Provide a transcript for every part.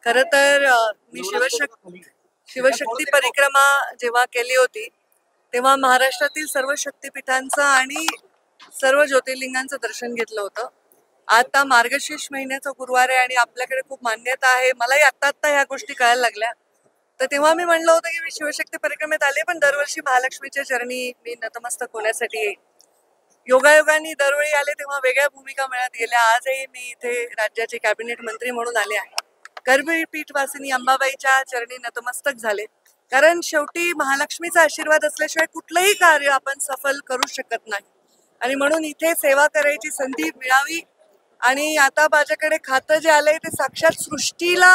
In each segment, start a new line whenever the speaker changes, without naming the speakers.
खरं तर मी शिवशक्ती परिक्रमा जेव्हा केली होती तेव्हा महाराष्ट्रातील सर्व शक्तिपीठांचं आणि सर्व ज्योतिर्लिंगांचं दर्शन घेतलं होतं. आता मार्गशीर्ष महिन्याचा गुरुवार आहे आणि आपल्याकडे खूप मान्यता आहे. मलाही आत्ता ह्या गोष्टी कळायला लागल्या. तर तेव्हा मी म्हणलं होतं की मी शिवशक्ती परिक्रमेत आले, पण दरवर्षी महालक्ष्मीच्या चरणी मी नतमस्तक होण्यासाठी येईल. योगायोगाने दरवेळी आले तेव्हा वेगळ्या भूमिका मिळत गेल्या. आजही मी इथे राज्याचे कॅबिनेट मंत्री म्हणून आले आहे. करवीर वासिनी अंबाबाईच्या चरणी नतमस्तक झाले, कारण शेवटी महालक्ष्मीचा आशीर्वाद असल्याशिवाय कुठलंही कार्य आपण सफल करू शकत नाही. आणि म्हणून इथे सेवा करायची संधी मिळावी. आणि आता माझ्याकडे खातं जे आलंय ते साक्षात सृष्टीला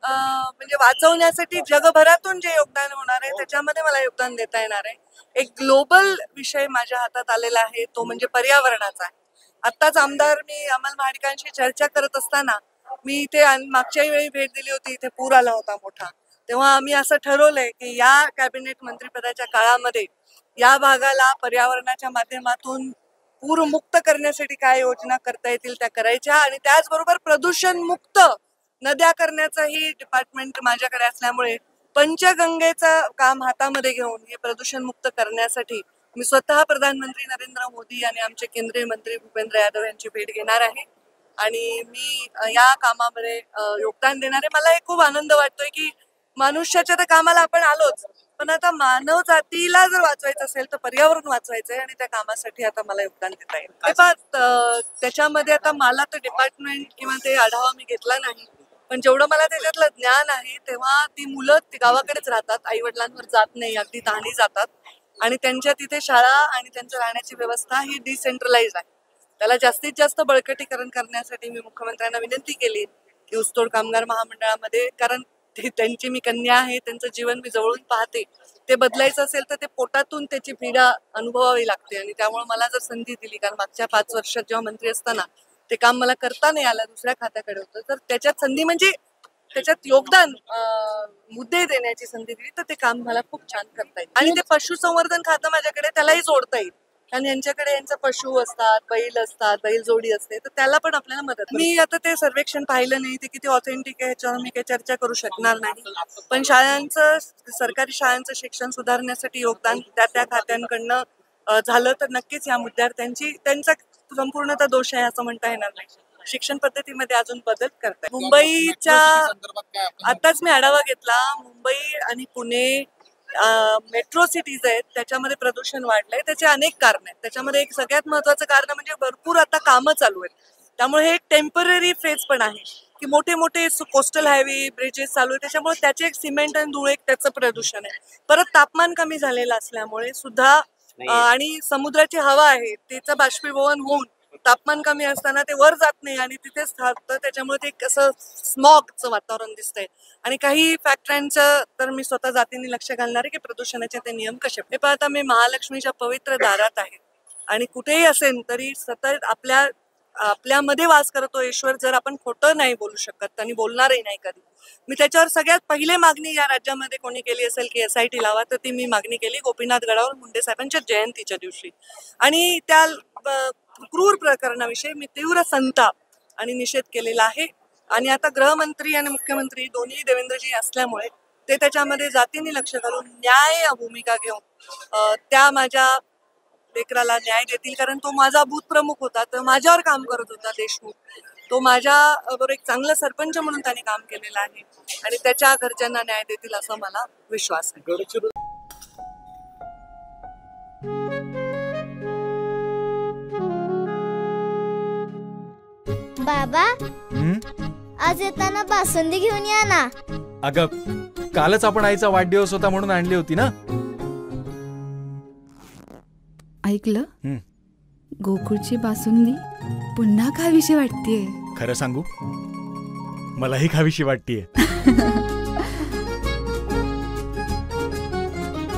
म्हणजे वाचवण्यासाठी जगभरातून जे योगदान होणार आहे त्याच्यामध्ये मला योगदान देता येणार आहे. एक ग्लोबल विषय माझ्या हातात आलेला आहे, तो म्हणजे पर्यावरणाचा आहे. आत्ताच आमदार मी अमल महाडिकांशी चर्चा करत असताना मी इथे मागच्याही वेळी भेट दिली होती, इथे पूर आला होता मोठा. तेव्हा आम्ही असं ठरवलंय की या कॅबिनेट मंत्रिपदाच्या काळामध्ये या भागाला पर्यावरणाच्या माध्यमातून पूरमुक्त करण्यासाठी काय योजना करता येतील त्या करायच्या, आणि त्याचबरोबर प्रदूषण मुक्त नद्या करण्याचंही डिपार्टमेंट माझ्याकडे असल्यामुळे पंचगंगेचं काम हातामध्ये घेऊन हे प्रदूषण मुक्त करण्यासाठी मी स्वतः प्रधानमंत्री नरेंद्र मोदी आणि आमचे केंद्रीय मंत्री भूपेंद्र यादव यांची भेट घेणार आहे आणि मी या कामामध्ये योगदान देणार आहे. मला खूप आनंद वाटतोय की मनुष्याच्या तर कामाला आपण आलोच, पण आता मानव जातीला जर वाचवायचं असेल तर पर्यावरण वाचवायचंय आणि त्या कामासाठी आता मला योगदान देता येईल. त्याच्यामध्ये आता मला तर डिपार्टमेंट किंवा ते आढावा मी घेतला नाही, पण जेवढं मला त्याच्यातलं ज्ञान आहे तेव्हा ती मुलं गावाकडेच राहतात, आई वडिलांवर जात नाही, अगदी तहानी जातात. आणि त्यांच्या तिथे शाळा आणि त्यांच्या राहण्याची व्यवस्था ही डिसेंट्रलाइज आहे. त्याला जास्तीत जास्त बळकटीकरण करण्यासाठी मी मुख्यमंत्र्यांना विनंती केली की ऊसतोड कामगार महामंडळामध्ये, कारण त्यांची मी कन्या आहे, त्यांचं जीवन मी जवळून पाहते, ते बदलायचं असेल तर ते पोटातून त्याची पीडा अनुभवावी लागते. आणि त्यामुळे मला जर संधी दिली, कारण मागच्या 5 वर्षात जेव्हा मंत्री असताना ते काम मला करता नाही आलं, दुसऱ्या खात्याकडे होतं, तर त्याच्यात संधी म्हणजे त्याच्यात योगदान मुद्दे देण्याची संधी दिली तर ते काम मला खूप छान करता येईल. आणि ते पशुसंवर्धन खातं माझ्याकडे, त्यालाही जोडता येईल, कारण यांच्याकडे यांचा पशु असतात, बैल जोडी असते, तर त्याला पण आपल्याला मदत. मी आता ते सर्वेक्षण पाहिलं नाही, ते किती ऑथेंटिक आहे ह्याच्यावर मी काही चर्चा करू शकणार नाही, पण सरकारी शाळांचं शिक्षण सुधारण्यासाठी योगदान त्या खात्यांकडनं झालं तर नक्कीच या मुद्द्यावर त्यांचा संपूर्णतः दोष आहे असं म्हणता येणार नाही. शिक्षण पद्धतीमध्ये अजून बदल करताय. मुंबईच्या आताच मी आढावा घेतला, मुंबई आणि पुणे मेट्रो सिटीज आहेत, त्याच्यामध्ये प्रदूषण वाढलंय. त्याचे अनेक कारण आहेत. त्याच्यामध्ये एक सगळ्यात महत्वाचं कारण म्हणजे भरपूर आता कामं चालू आहेत, त्यामुळे हे एक टेम्पररी फेज पण आहे की मोठे मोठे कोस्टल हायवे ब्रिजेस चालू आहेत, त्याच्यामुळे त्याचे एक सिमेंट आणि धूळ, एक त्याचं प्रदूषण आहे. परत तापमान कमी झालेलं असल्यामुळे सुद्धा आणि समुद्राची हवा आहे त्याचं बाष्पीभवन होऊन तापमान कमी असताना ते वर जात नाही आणि तिथेच थांबतं, त्याच्यामुळे ते कसं स्मॉगचं वातावरण दिसतंय. आणि काही फॅक्टऱ्यांचं तर मी स्वतः जातीने लक्ष घालणार आहे की प्रदूषणाचे ते नियम कसे. हे पाहता मी महालक्ष्मीच्या पवित्र दारात आहे आणि कुठेही असेल तरी सतत आपल्यामध्ये वास करतो ईश्वर. जर आपण खोटं नाही बोलू शकत आणि बोलणारही नाही कधी, मी त्याच्यावर सगळ्यात पहिले मागणी या राज्यामध्ये कोणी केली असेल की SIT लावा, तर ती मी मागणी केली गोपीनाथ गडावर मुंडे साहेबांच्या जयंतीच्या दिवशी. आणि त्या क्रूर प्रकरणाविषयी मी तीव्र संताप आणि निषेध केलेला आहे. आणि आता गृहमंत्री आणि मुख्यमंत्री दोन्ही देवेंद्रजी असल्यामुळे ते त्याच्यामध्ये जातीने लक्ष घालून न्याय भूमिका घेऊन त्या माझ्या लेकराला न्याय देतील, कारण तो माझा बूथ प्रमुख होता, तर माझ्यावर काम करत होता देशमुख. तो माझ्या बरोबर एक चांगला सरपंच म्हणून त्याने काम केलेलं आहे आणि त्याच्या घरच्यांना न्याय देतील असा मला विश्वास आहे.
बाबा, आज येताना बासुंदी घेऊन या ना.
अगं, कालच आपण आईचा वाढदिवस होता म्हणून आणली होती ना.
ऐकलं, गोकुळची बासुंदी पुन्हा खावीशी वाटतेय.
खरं सांगू, मलाही खावीशी वाटतेय.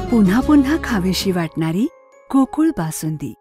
पुन्हा पुन्हा खावीशी वाटणारी गोकुळ बासुंदी.